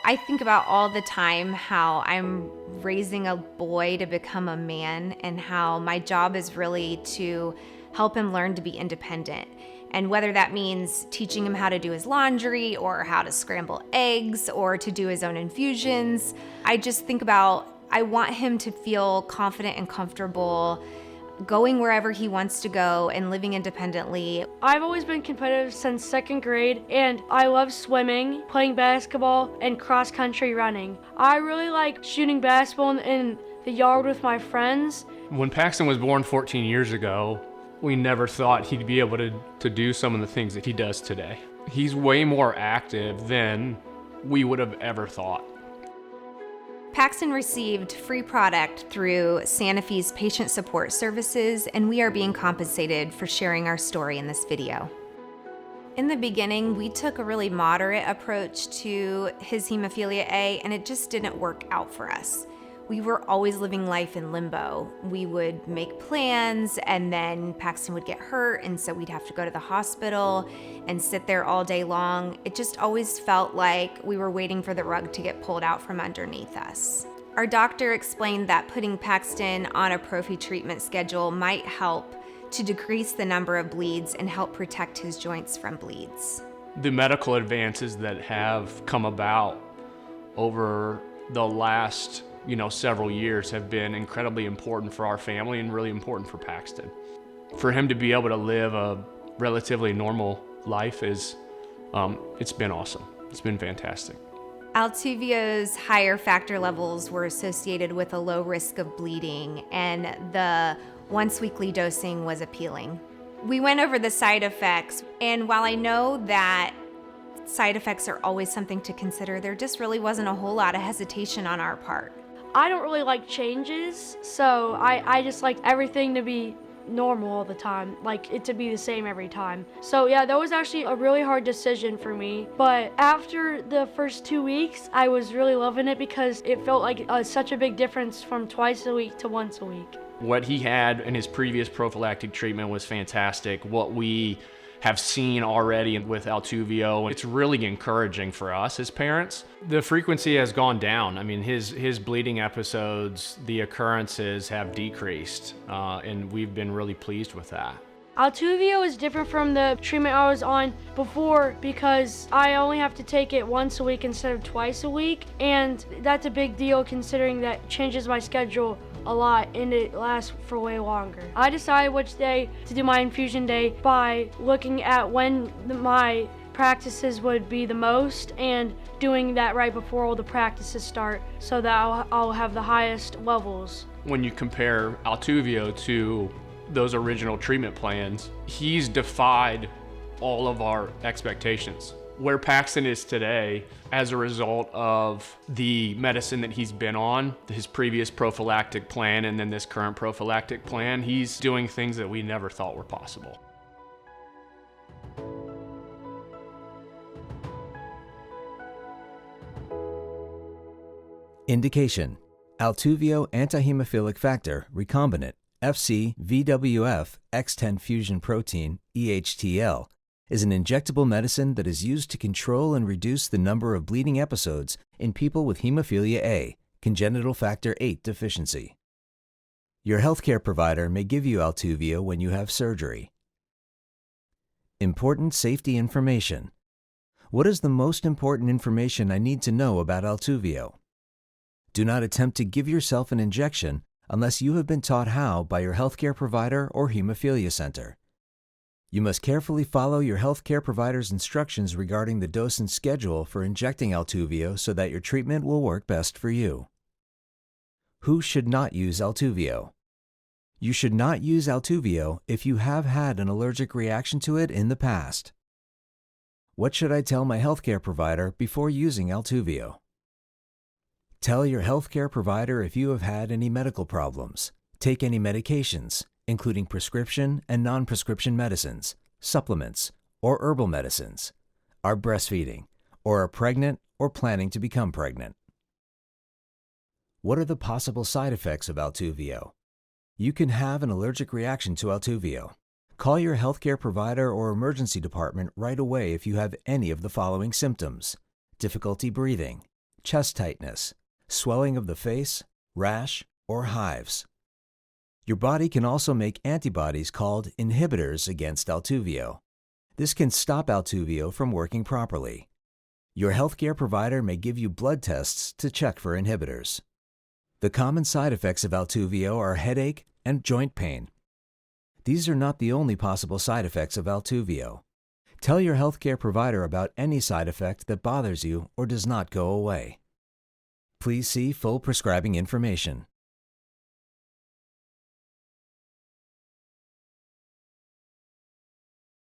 I think about all the time how I'm raising a boy to become a man and how my job is really to help him learn to be independent. And whether that means teaching him how to do his laundry or how to scramble eggs or to do his own infusions, I just think about, I want him to feel confident and comfortable going wherever he wants to go and living independently. I've always been competitive since 2nd grade, and I love swimming, playing basketball, and cross-country running. I really like shooting basketball in the yard with my friends. When Paxton was born 14 years ago, we never thought he'd be able to do some of the things that he does today. He's way more active than we would have ever thought. Paxton received free product through Sanofi's patient support services, and we are being compensated for sharing our story in this video. In the beginning, we took a really moderate approach to his hemophilia A, and it just didn't work out for us. We were always living life in limbo. We would make plans, and then Paxton would get hurt, and so we'd have to go to the hospital and sit there all day long. It just always felt like we were waiting for the rug to get pulled out from underneath us. Our doctor explained that putting Paxton on a prophy treatment schedule might help to decrease the number of bleeds and help protect his joints from bleeds. The medical advances that have come about over the last several years have been incredibly important for our family and really important for Paxton. For him to be able to live a relatively normal life it's been awesome. It's been fantastic. ALTUVIIO's higher factor levels were associated with a low risk of bleeding, and the once-weekly dosing was appealing. We went over the side effects, and while I know that side effects are always something to consider, there just really wasn't a whole lot of hesitation on our part. I don't really like changes, so I just like everything to be normal all the time, like it to be the same every time. So yeah, that was actually a really hard decision for me, but after the first 2 weeks, I was really loving it because it felt like such a big difference from twice a week to once a week. What he had in his previous prophylactic treatment was fantastic. What we have seen already with ALTUVIIO, it's really encouraging for us as parents. The frequency has gone down. I mean, his bleeding episodes, the occurrences have decreased, and we've been really pleased with that. ALTUVIIO is different from the treatment I was on before because I only have to take it once a week instead of twice a week, and that's a big deal considering that changes my schedule a lot and it lasts for way longer. I decided which day to do my infusion day by looking at when my practices would be the most and doing that right before all the practices start so that I'll have the highest levels. When you compare ALTUVIIO to those original treatment plans, he's defied all of our expectations. Where Paxton is today, as a result of the medicine that he's been on, his previous prophylactic plan and then this current prophylactic plan, he's doing things that we never thought were possible. Indication: ALTUVIIO antihemophilic factor recombinant Fc-VWF-XTEN fusion protein (EHTL) is an injectable medicine that is used to control and reduce the number of bleeding episodes in people with hemophilia A, congenital Factor VIII deficiency. Your healthcare provider may give you ALTUVIIO when you have surgery. Important safety information. What is the most important information I need to know about ALTUVIIO? Do not attempt to give yourself an injection unless you have been taught how by your healthcare provider or hemophilia center. You must carefully follow your healthcare provider's instructions regarding the dose and schedule for injecting ALTUVIIO so that your treatment will work best for you. Who should not use ALTUVIIO? You should not use ALTUVIIO if you have had an allergic reaction to it in the past. What should I tell my healthcare provider before using ALTUVIIO? Tell your healthcare provider if you have had any medical problems, take any medications, including prescription and non-prescription medicines, supplements, or herbal medicines, are breastfeeding, or are pregnant or planning to become pregnant. What are the possible side effects of ALTUVIIO? You can have an allergic reaction to ALTUVIIO. Call your healthcare provider or emergency department right away if you have any of the following symptoms: difficulty breathing, chest tightness, swelling of the face, rash, or hives. Your body can also make antibodies called inhibitors against ALTUVIIO. This can stop ALTUVIIO from working properly. Your healthcare provider may give you blood tests to check for inhibitors. The common side effects of ALTUVIIO are headache and joint pain. These are not the only possible side effects of ALTUVIIO. Tell your healthcare provider about any side effect that bothers you or does not go away. Please see full prescribing information.